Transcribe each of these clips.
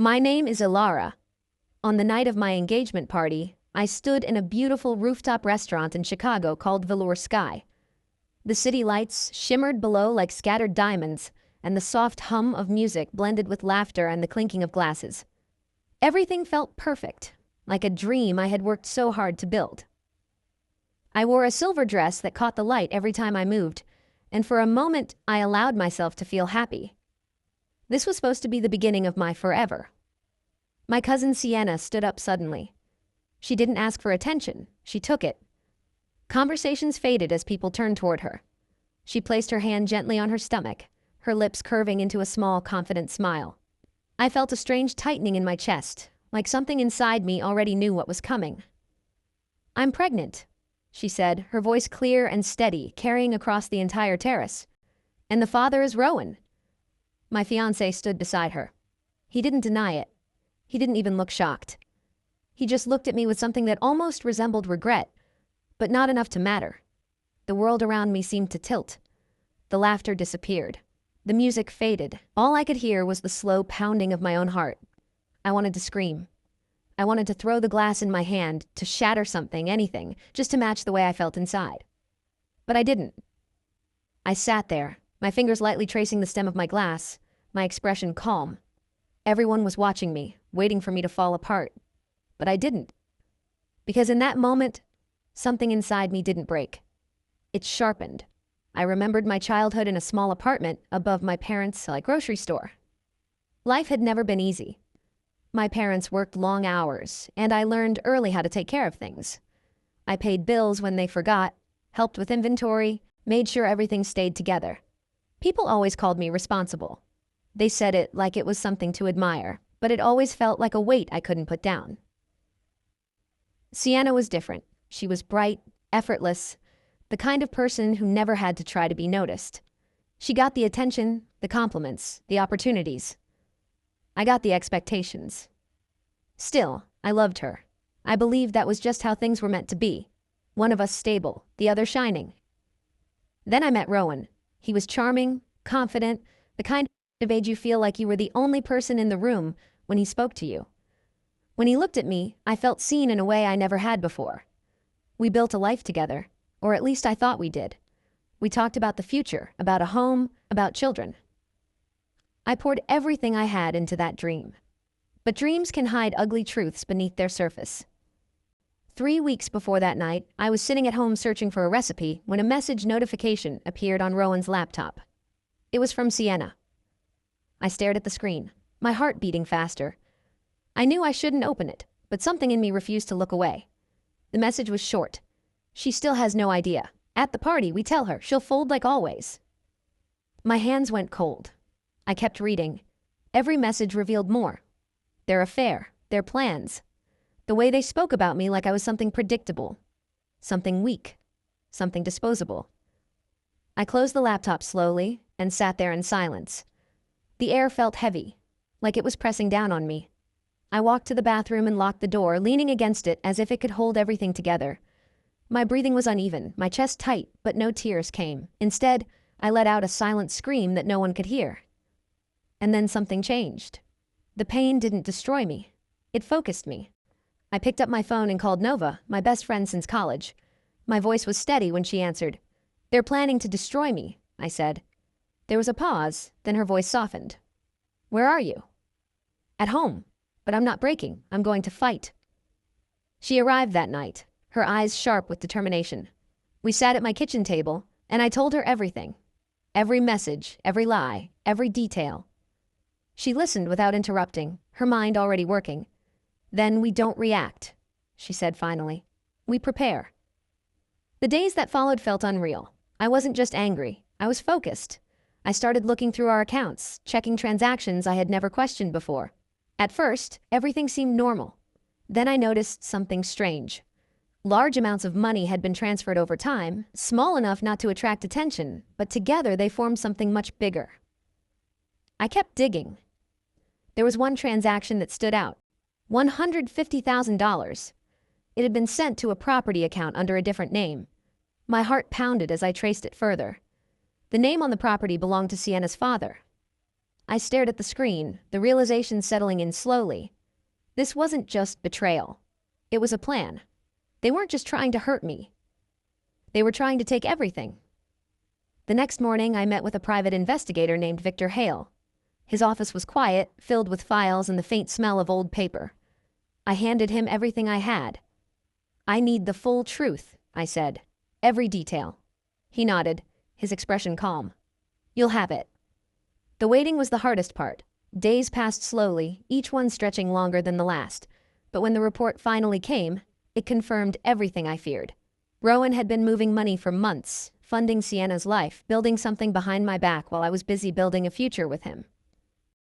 My name is Ilara. On the night of my engagement party, I stood in a beautiful rooftop restaurant in Chicago called Velour Sky. The city lights shimmered below like scattered diamonds, and the soft hum of music blended with laughter and the clinking of glasses. Everything felt perfect, like a dream I had worked so hard to build. I wore a silver dress that caught the light every time I moved, and for a moment I allowed myself to feel happy. This was supposed to be the beginning of my forever. My cousin Sienna stood up suddenly. She didn't ask for attention, she took it. Conversations faded as people turned toward her. She placed her hand gently on her stomach, her lips curving into a small, confident smile. I felt a strange tightening in my chest, like something inside me already knew what was coming. "I'm pregnant," she said, her voice clear and steady, carrying across the entire terrace. "And the father is Rowan." My fiancé stood beside her. He didn't deny it. He didn't even look shocked. He just looked at me with something that almost resembled regret, but not enough to matter. The world around me seemed to tilt. The laughter disappeared. The music faded. All I could hear was the slow pounding of my own heart. I wanted to scream. I wanted to throw the glass in my hand, to shatter something, anything, just to match the way I felt inside. But I didn't. I sat there, my fingers lightly tracing the stem of my glass, my expression calm. Everyone was watching me, waiting for me to fall apart. But I didn't. Because in that moment, something inside me didn't break. It sharpened. I remembered my childhood in a small apartment above my parents' grocery store. Life had never been easy. My parents worked long hours, and I learned early how to take care of things. I paid bills when they forgot, helped with inventory, made sure everything stayed together. People always called me responsible. They said it like it was something to admire, but it always felt like a weight I couldn't put down. Sienna was different. She was bright, effortless, the kind of person who never had to try to be noticed. She got the attention, the compliments, the opportunities. I got the expectations. Still, I loved her. I believed that was just how things were meant to be. One of us stable, the other shining. Then I met Rowan. He was charming, confident, the kind that made you feel like you were the only person in the room when he spoke to you. When he looked at me, I felt seen in a way I never had before. We built a life together, or at least I thought we did. We talked about the future, about a home, about children. I poured everything I had into that dream. But dreams can hide ugly truths beneath their surface. 3 weeks before that night, I was sitting at home searching for a recipe when a message notification appeared on Rowan's laptop. It was from Sienna. I stared at the screen, my heart beating faster. I knew I shouldn't open it, but something in me refused to look away. The message was short. "She still has no idea. At the party, we tell her. She'll fold like always." My hands went cold. I kept reading. Every message revealed more. Their affair, their plans. The way they spoke about me like I was something predictable. Something weak. Something disposable. I closed the laptop slowly and sat there in silence. The air felt heavy, like it was pressing down on me. I walked to the bathroom and locked the door, leaning against it as if it could hold everything together. My breathing was uneven, my chest tight, but no tears came. Instead, I let out a silent scream that no one could hear. And then something changed. The pain didn't destroy me. It focused me. I picked up my phone and called Nova, my best friend since college. My voice was steady when she answered. "They're planning to destroy me," I said. There was a pause, then her voice softened. "Where are you?" "At home. But I'm not breaking. I'm going to fight." She arrived that night, her eyes sharp with determination. We sat at my kitchen table, and I told her everything. Every message, every lie, every detail. She listened without interrupting, her mind already working. "Then we don't react," she said finally. "We prepare." The days that followed felt unreal. I wasn't just angry. I was focused. I started looking through our accounts, checking transactions I had never questioned before. At first, everything seemed normal. Then I noticed something strange. Large amounts of money had been transferred over time, small enough not to attract attention, but together they formed something much bigger. I kept digging. There was one transaction that stood out. $150,000. It had been sent to a property account under a different name. My heart pounded as I traced it further. The name on the property belonged to Sienna's father. I stared at the screen, the realization settling in slowly. This wasn't just betrayal. It was a plan. They weren't just trying to hurt me. They were trying to take everything. The next morning, I met with a private investigator named Victor Hale. His office was quiet, filled with files and the faint smell of old paper. I handed him everything I had. "I need the full truth," I said. "Every detail." He nodded, his expression calm. "You'll have it." The waiting was the hardest part. Days passed slowly, each one stretching longer than the last. But when the report finally came, it confirmed everything I feared. Rowan had been moving money for months, funding Sienna's life, building something behind my back while I was busy building a future with him.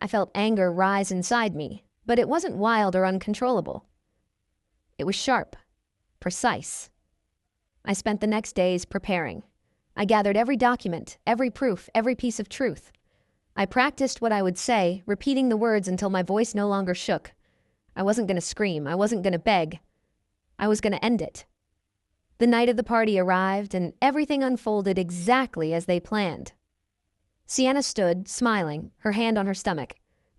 I felt anger rise inside me, but it wasn't wild or uncontrollable. It was sharp, precise. I spent the next days preparing. I gathered every document, every proof, every piece of truth. I practiced what I would say, repeating the words until my voice no longer shook. I wasn't going to scream. I wasn't going to beg. I was going to end it. The night of the party arrived, and everything unfolded exactly as they planned. Sienna stood, smiling, her hand on her stomach.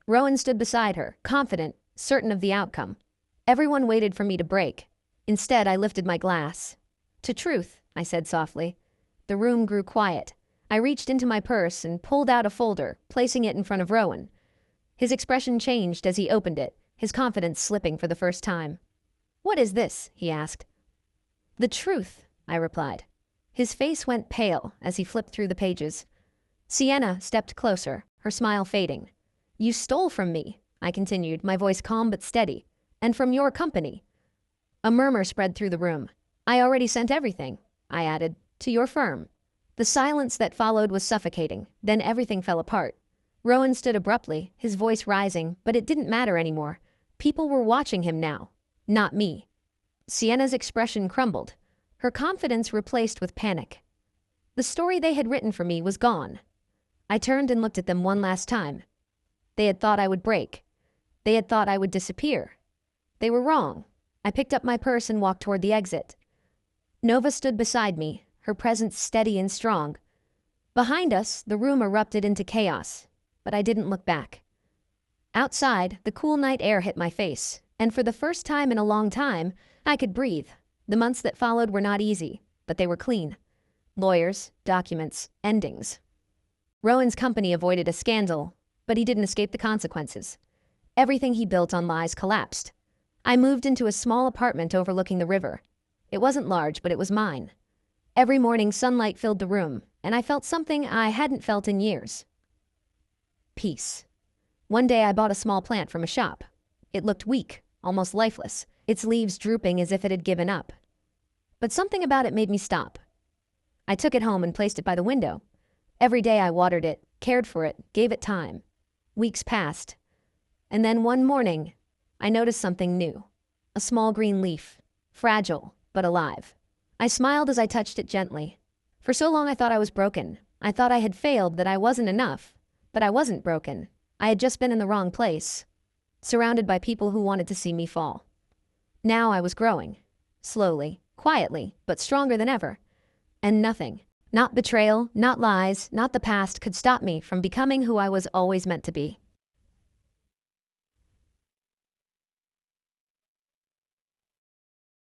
Rowan stood beside her, confident, certain of the outcome. Everyone waited for me to break. Instead, I lifted my glass. "To truth," I said softly. The room grew quiet. I reached into my purse and pulled out a folder, placing it in front of Rowan. His expression changed as he opened it, his confidence slipping for the first time. "What is this?" he asked. "The truth," I replied. His face went pale as he flipped through the pages. Sienna stepped closer, her smile fading. "You stole from me," I continued, my voice calm but steady, "and from your company." A murmur spread through the room. "I already sent everything," I added, "to your firm." The silence that followed was suffocating. Then everything fell apart. Rowan stood abruptly, his voice rising, but it didn't matter anymore. People were watching him now, not me. Sienna's expression crumbled, her confidence replaced with panic. The story they had written for me was gone. I turned and looked at them one last time. They had thought I would break. They had thought I would disappear. They were wrong. I picked up my purse and walked toward the exit. Nova stood beside me, her presence steady and strong. Behind us, the room erupted into chaos, but I didn't look back. Outside, the cool night air hit my face, and for the first time in a long time, I could breathe. The months that followed were not easy, but they were clean. Lawyers, documents, endings. Rowan's company avoided a scandal, but he didn't escape the consequences. Everything he built on lies collapsed. I moved into a small apartment overlooking the river. It wasn't large, but it was mine. Every morning, sunlight filled the room, and I felt something I hadn't felt in years. Peace. One day I bought a small plant from a shop. It looked weak, almost lifeless, its leaves drooping as if it had given up. But something about it made me stop. I took it home and placed it by the window. Every day I watered it, cared for it, gave it time. Weeks passed. And then one morning, I noticed something new. A small green leaf, fragile but alive. I smiled as I touched it gently. For so long I thought I was broken. I thought I had failed, that I wasn't enough. But I wasn't broken. I had just been in the wrong place, surrounded by people who wanted to see me fall. Now I was growing. Slowly, quietly, but stronger than ever. And nothing, not betrayal, not lies, not the past, could stop me from becoming who I was always meant to be.